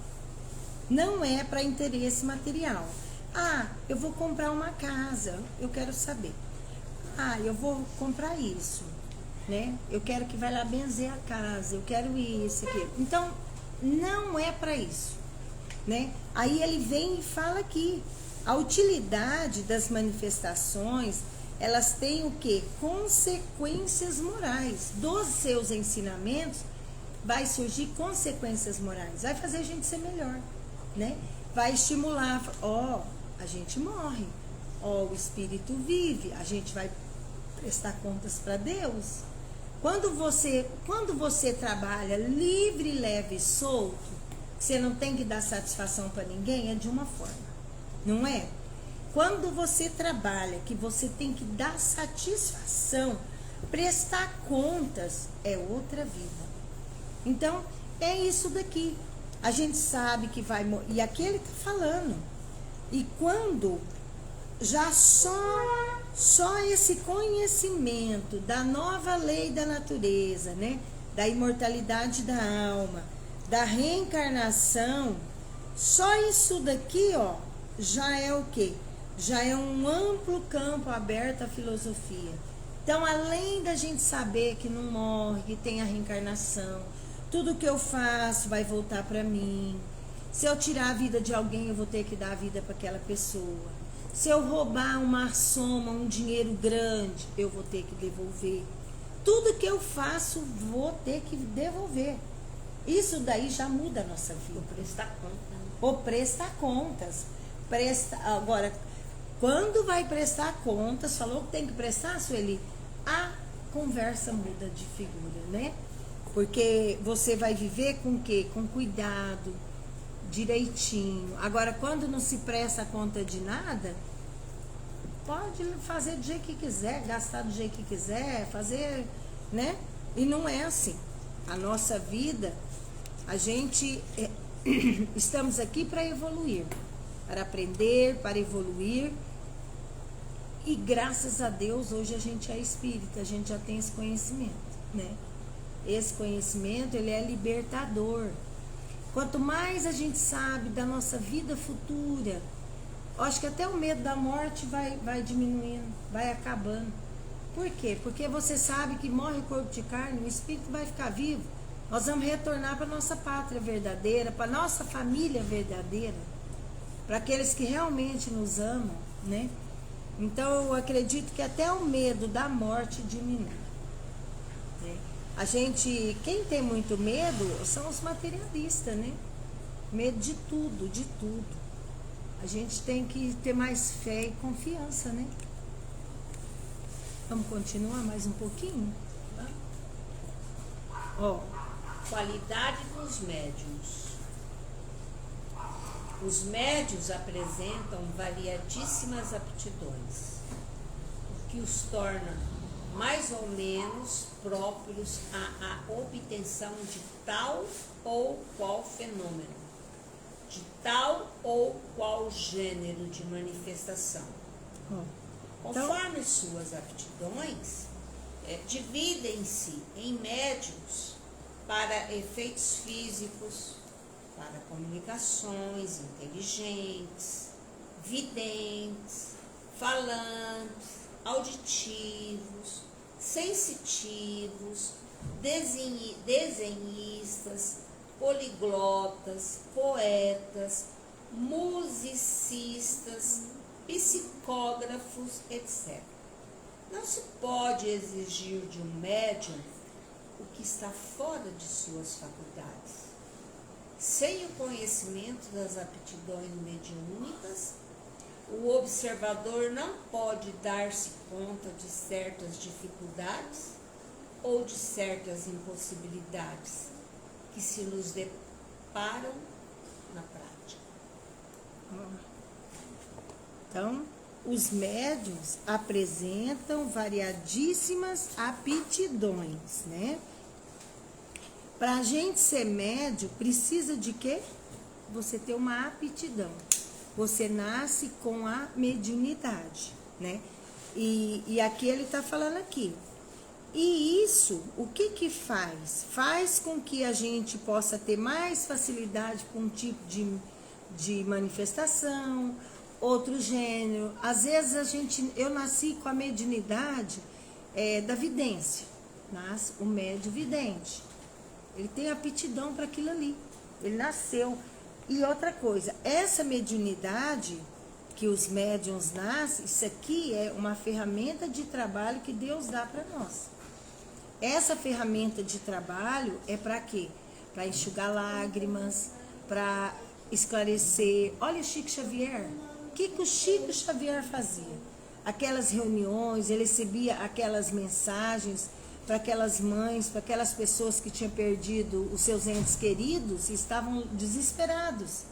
Não é para interesse material. Ah, eu vou comprar uma casa, eu quero saber. Ah, eu vou comprar isso, né? Eu quero que vai lá benzer a casa, eu quero isso, aquilo. Então, não é para isso, né? Aí ele vem e fala aqui, a utilidade das manifestações, elas têm o quê? Consequências morais. Dos seus ensinamentos vai surgir consequências morais. Vai fazer a gente ser melhor, né? Vai estimular, a gente morre. O espírito vive, a gente vai prestar contas para Deus. Quando você trabalha livre, leve e solto, você não tem que dar satisfação para ninguém, é de uma forma, não é? Quando você trabalha, que você tem que dar satisfação, prestar contas, é outra vida. Então, é isso daqui. A gente sabe que vai morrer. E aqui ele está falando. E quando já só esse conhecimento da nova lei da natureza, né? Da imortalidade da alma, da reencarnação, só isso daqui, ó, já é o quê? Já é um amplo campo aberto à filosofia. Então, além da gente saber que não morre, que tem a reencarnação, tudo que eu faço vai voltar para mim. Se eu tirar a vida de alguém, eu vou ter que dar a vida para aquela pessoa. Se eu roubar uma soma, um dinheiro grande, eu vou ter que devolver. Tudo que eu faço, vou ter que devolver. Isso daí já muda a nossa vida. Vou prestar conta. Né? Ou prestar contas. Agora, quando vai prestar contas, falou que tem que prestar, Sueli, a conversa muda de figura, né? Porque você vai viver com o quê? Com cuidado, direitinho. Agora, quando não se presta conta de nada, pode fazer do jeito que quiser, gastar do jeito que quiser, fazer, né? E não é assim. A nossa vida, a gente estamos aqui para evoluir, para aprender, para evoluir. E graças a Deus, hoje a gente é espírita, a gente já tem esse conhecimento, né? Esse conhecimento, ele é libertador. Quanto mais a gente sabe da nossa vida futura, eu acho que até o medo da morte vai diminuindo, vai acabando. Por quê? Porque você sabe que morre o corpo de carne, o espírito vai ficar vivo. Nós vamos retornar para a nossa pátria verdadeira, para a nossa família verdadeira, para aqueles que realmente nos amam, né? Então, eu acredito que até o medo da morte diminui. Né? A gente, quem tem muito medo são os materialistas, né? Medo de tudo, de tudo. A gente tem que ter mais fé e confiança, né? Vamos continuar mais um pouquinho? Ó, qualidade dos médiuns. Os médiuns apresentam variadíssimas aptidões, o que os torna mais ou menos próprios à obtenção de tal ou qual fenômeno, de tal ou qual gênero de manifestação. Conforme suas aptidões, dividem-se em médiuns para efeitos físicos, para comunicações inteligentes, videntes, falantes, auditivos, sensitivos, desenhistas, poliglotas, poetas, musicistas, psicógrafos, etc. Não se pode exigir de um médium o que está fora de suas faculdades. Sem o conhecimento das aptidões mediúnicas, o observador não pode dar-se conta de certas dificuldades ou de certas impossibilidades que se nos deparam na prática. Então, os médiuns apresentam variadíssimas aptidões, né? Para a gente ser médium, precisa de quê? Você ter uma aptidão. Você nasce com a mediunidade, né? E aqui ele está falando aqui. E isso, o que que faz? Faz com que a gente possa ter mais facilidade com um tipo de manifestação, outro gênero. Às vezes eu nasci com a mediunidade da vidência. Nasce o médium vidente. Ele tem aptidão para aquilo ali. Ele nasceu. E outra coisa, essa mediunidade que os médiuns nascem, isso aqui é uma ferramenta de trabalho que Deus dá para nós. Essa ferramenta de trabalho é para quê? Para enxugar lágrimas, para esclarecer. Olha o Chico Xavier. O que o Chico Xavier fazia? Aquelas reuniões, ele recebia aquelas mensagens para aquelas mães, para aquelas pessoas que tinham perdido os seus entes queridos e estavam desesperados.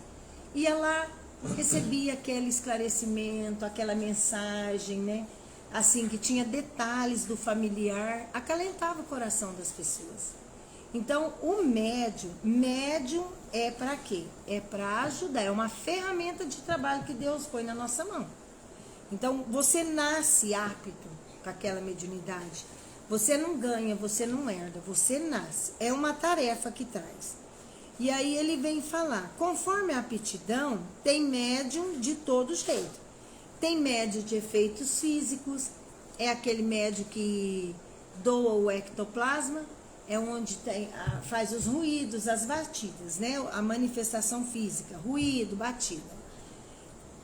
Ia lá, recebia aquele esclarecimento, aquela mensagem, né? Assim, que tinha detalhes do familiar, acalentava o coração das pessoas. Então, o médium é para quê? É para ajudar, é uma ferramenta de trabalho que Deus põe na nossa mão. Então, você nasce apto com aquela mediunidade. Você não ganha, você não herda, você nasce. É uma tarefa que traz. E aí ele vem falar, conforme a aptidão, tem médium de todo jeito. Tem médium de efeitos físicos, é aquele médium que doa o ectoplasma, é onde faz os ruídos, as batidas, né? A manifestação física, ruído, batida.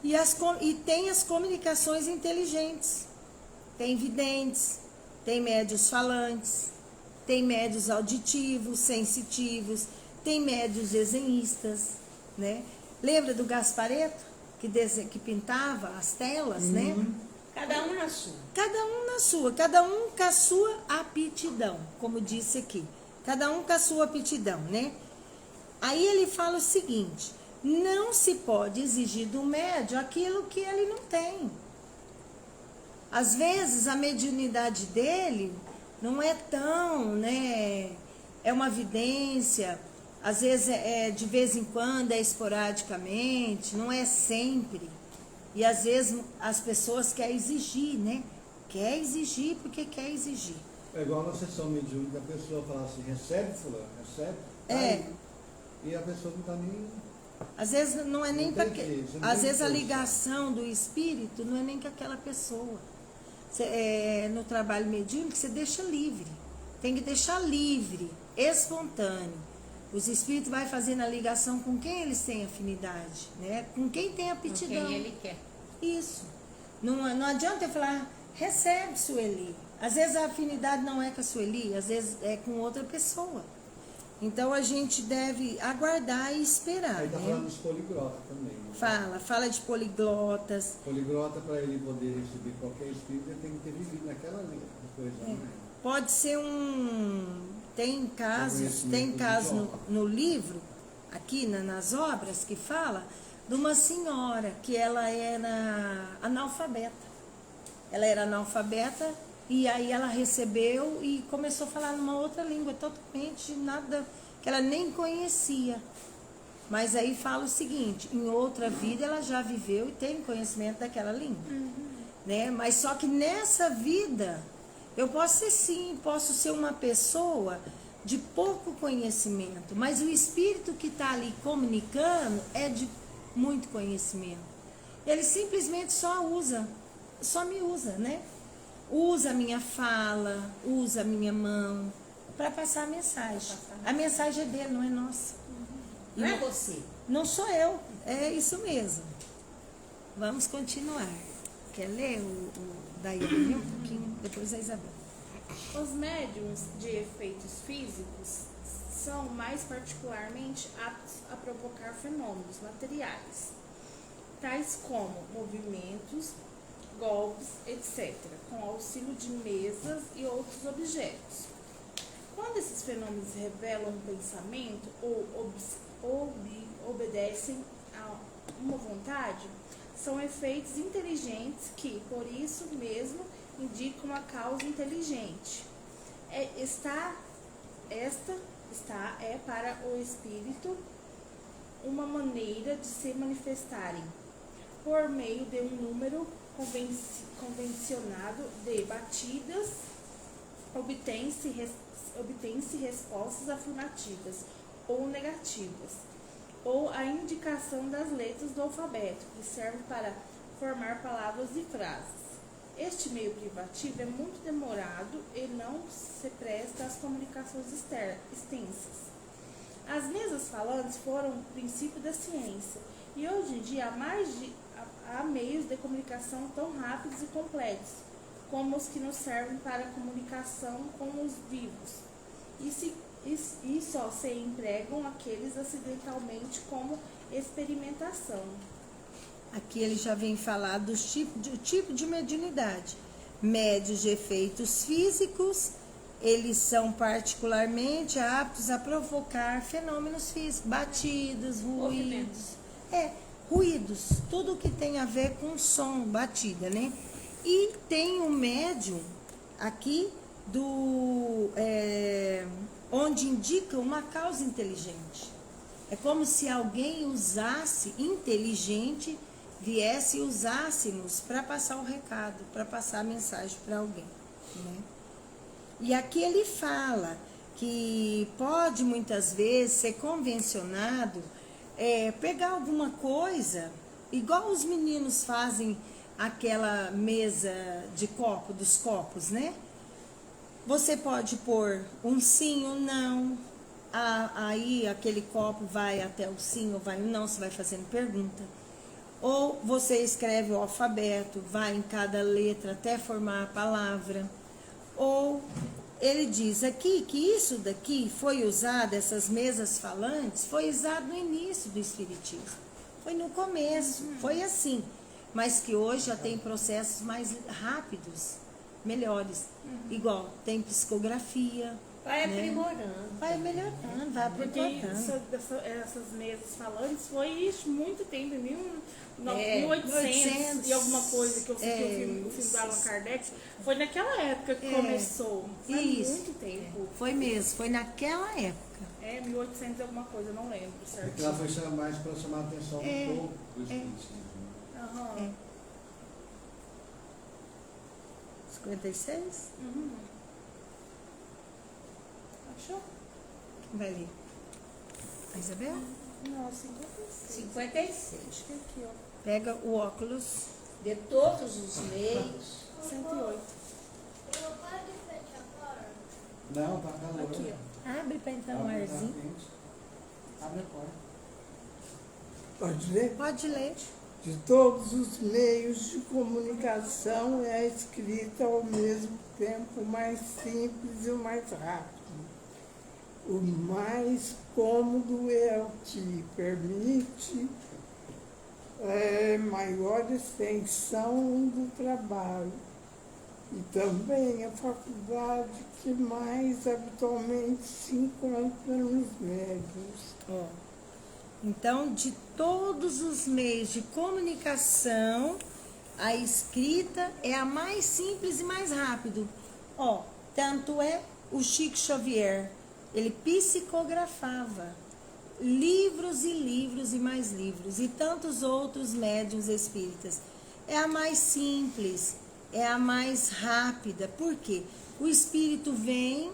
E tem as comunicações inteligentes, tem videntes, tem médios falantes, tem médios auditivos, sensitivos, tem médios desenhistas, né? Lembra do Gasparetto, que pintava as telas, né? Cada um na sua. Cada um na sua, cada um com a sua aptidão, como disse aqui. Cada um com a sua aptidão, né? Aí ele fala o seguinte, não se pode exigir do médium aquilo que ele não tem. Às vezes a mediunidade dele não é tão, né? É uma vidência, às vezes de vez em quando, é esporadicamente, não é sempre. E às vezes as pessoas querem exigir, né? Quer exigir porque quer exigir. É igual na sessão mediúnica, a pessoa fala assim, recebe fulano, recebe? É. E a pessoa não está nem... Às vezes não é nem Não para tem interesse, não às tem vezes a força. ligação do espírito não é nem com aquela pessoa. No trabalho mediúnico você deixa livre. Tem que deixar livre, espontâneo. Os espíritos vai fazendo a ligação com quem eles têm afinidade, né? Com quem tem aptidão. Com quem ele quer. Isso. Não adianta eu falar, recebe, Sueli. Às vezes a afinidade não é com a Sueli, às vezes é com outra pessoa. Então a gente deve aguardar e esperar, Aí está né? falando dos poliglotas também. Né? Fala de poliglotas. Poliglota, para ele poder receber qualquer espírito, ele tem que ter vivido naquela coisa. Né? Pode ser Tem casos Conhecimento no livro, aqui nas obras, que fala de uma senhora que ela era analfabeta. Ela era analfabeta e aí ela recebeu e começou a falar numa outra língua, totalmente nada, que ela nem conhecia. Mas aí fala o seguinte, em outra vida ela já viveu e tem conhecimento daquela língua. Né? Mas só que nessa vida, eu posso ser uma pessoa de pouco conhecimento, mas o espírito que está ali comunicando é de muito conhecimento. Ele simplesmente só me usa, né? Usa a minha fala, usa a minha mão para passar a mensagem. A mensagem é dele, não é nossa. Não é você. Não sou eu, é isso mesmo. Vamos continuar. Quer ler o Daiane um pouquinho? Depois a Isabel. Os médiums de efeitos físicos são mais particularmente aptos a provocar fenômenos materiais, tais como movimentos, golpes, etc., com auxílio de mesas e outros objetos. Quando esses fenômenos revelam um pensamento ou obedecem a uma vontade, são efeitos inteligentes que, por isso mesmo, indicam uma causa inteligente. Esta é para o espírito uma maneira de se manifestarem. Por meio de um número convencionado de batidas, obtém-se respostas afirmativas ou negativas, ou a indicação das letras do alfabeto, que serve para formar palavras e frases. Este meio privativo é muito demorado e não se presta às comunicações extensas. As mesas falantes foram o princípio da ciência, e hoje em dia há meios de comunicação tão rápidos e completos, como os que nos servem para a comunicação com os vivos, e só se empregam aqueles acidentalmente como experimentação. Aqui ele já vem falar do tipo de mediunidade. Médios de efeitos físicos, eles são particularmente aptos a provocar fenômenos físicos, batidos, ruídos. ruídos, tudo que tem a ver com som, batida, né? E tem um médium aqui onde indica uma causa inteligente. É como se alguém usasse, inteligente, viesse e usássemos para passar o recado, para passar a mensagem para alguém, né? E aqui ele fala que pode muitas vezes ser convencionado pegar alguma coisa, igual os meninos fazem aquela mesa de copo, dos copos, né? Você pode pôr um sim ou não, aí aquele copo vai até o sim ou vai o não, você vai fazendo pergunta. Ou você escreve o alfabeto, vai em cada letra até formar a palavra. Ou ele diz aqui que isso daqui foi usado, essas mesas falantes, foi usado no início do Espiritismo. Foi no começo, foi assim. Mas que hoje já tem processos mais rápidos, melhores. Igual, tem psicografia. Vai né? aprimorando. Vai melhorando, vai Porque aprimorando. essas mesas falantes foi muito tempo, em 1800 1800, e alguma coisa que eu vi o filme do Allan Kardec. Foi naquela época que começou. Faz Isso. muito tempo. Foi mesmo, foi naquela época. 1800 e alguma coisa, eu não lembro Porque certinho. ela foi mais para chamar a atenção do povo do Espiritismo. Aham. 56? Achou? Vai ler. A Isabel? Não, 56. 56. Acho que é aqui, ó. Pega o óculos. De todos os meios. 108. Não, tá calor. Aqui, ó. Abre para entrar um Tá arzinho. quente. Abre a porta. Pode ler? Pode ler. De todos os meios de comunicação, é a escrita ao mesmo tempo o mais simples e o mais rápido. O mais cômodo é o que permite maior extensão do trabalho. E também a faculdade que mais habitualmente se encontra nos médios. Ó. Então, de todos os meios de comunicação, a escrita é a mais simples e mais rápido. Ó, tanto é o Chico Xavier, ele psicografava livros e livros e mais livros, e tantos outros médiuns espíritas. É a mais simples, é a mais rápida. Por quê? O espírito vem,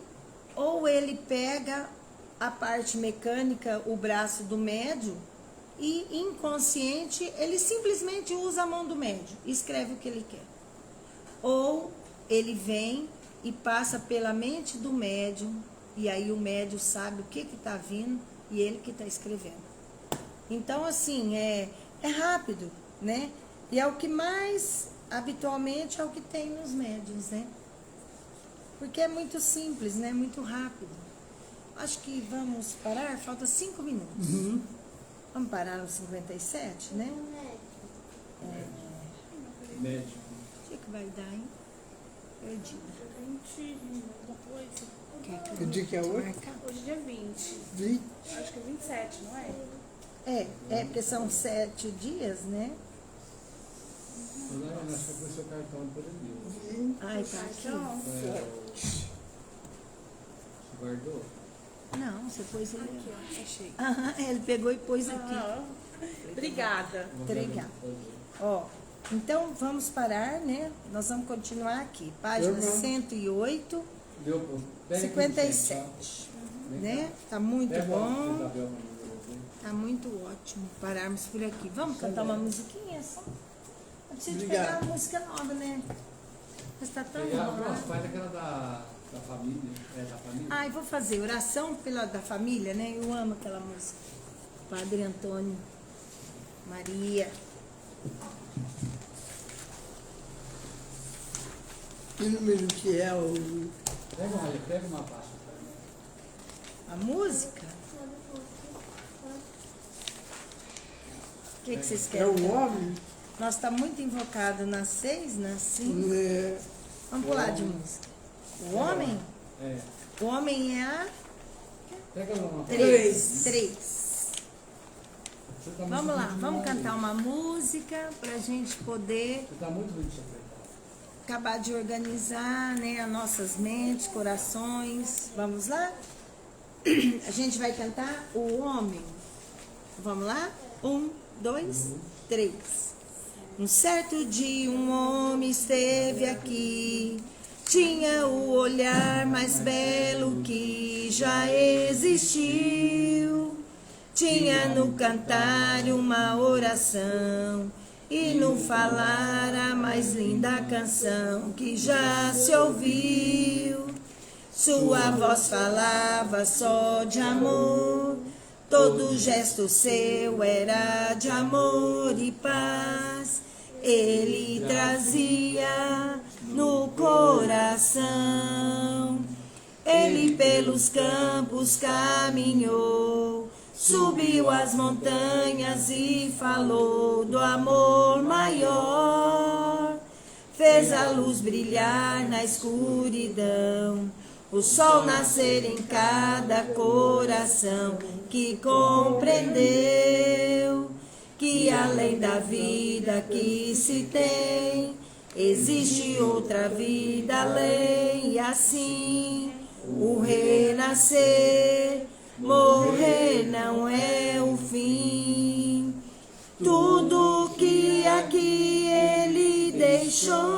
ou ele pega a parte mecânica, o braço do médium, e inconsciente, ele simplesmente usa a mão do médium, escreve o que ele quer. Ou ele vem e passa pela mente do médium, e aí o médium sabe o que está vindo, e ele que está escrevendo. Então, assim, é rápido, né? E é o que mais, habitualmente, é o que tem nos médiuns, né? Porque é muito simples, né? Muito rápido. Acho que vamos parar, falta 5 minutos. Vamos parar no 57, né? Médico. O que vai dar, hein? Perdida. 20, alguma coisa. Quer Que dia que é hoje? marcar? Hoje é dia 20. 20. Acho que é 27, não é? Porque são 7 dias, né? Não, acho que foi seu cartão por ali. Ai, tá aqui. Então, Você guardou? Não, você pôs ele. aqui, ó. Achei. Aham, ele pegou e pôs aqui. Ah, obrigada. Obrigada. Ó, então vamos parar, né? Nós vamos continuar aqui. Página Uhum. 108, Deu pro... Pega aqui, 57. gente, tá? Vem Né? cá. Tá muito Pega o óculos da bom. Bel pra mim. Tá muito ótimo pararmos por aqui. Vamos cantar uma musiquinha só? Eu preciso de Obrigada. pegar uma música nova, né? Mas tá tão Nossa, enrolado. faz aquela da família. É da família? Ai, vou fazer oração da família, né? Eu amo aquela música. Padre Antônio, Maria. Que número que é o... Pega uma pasta pra mim. A música? O que vocês É querem? o homem? Nós tá muito invocado na 6, na 5. É, Vamos pular de música. O homem? É. O homem é a Pega uma pasta. 3. 3. tá muito Vamos lá, bem vamos demais. cantar uma música pra gente poder Você tá muito bem secretário. acabar de organizar, né, as nossas mentes, corações. Vamos lá? A gente vai cantar O Homem. Vamos lá? 1, 2, 3. Um certo dia um homem esteve aqui, tinha o olhar mais belo que já existiu. Tinha no cantar uma oração e no falar a mais linda canção que já se ouviu. Sua voz falava só de amor, todo gesto seu era de amor e paz. Ele trazia no coração. Ele pelos campos caminhou, subiu as montanhas e falou do amor maior. Fez a luz brilhar na escuridão, o sol nascer em cada coração que compreendeu que além da vida que se tem, existe outra vida além. E assim o renascer, morrer não é o fim. Tudo que aqui ele deixou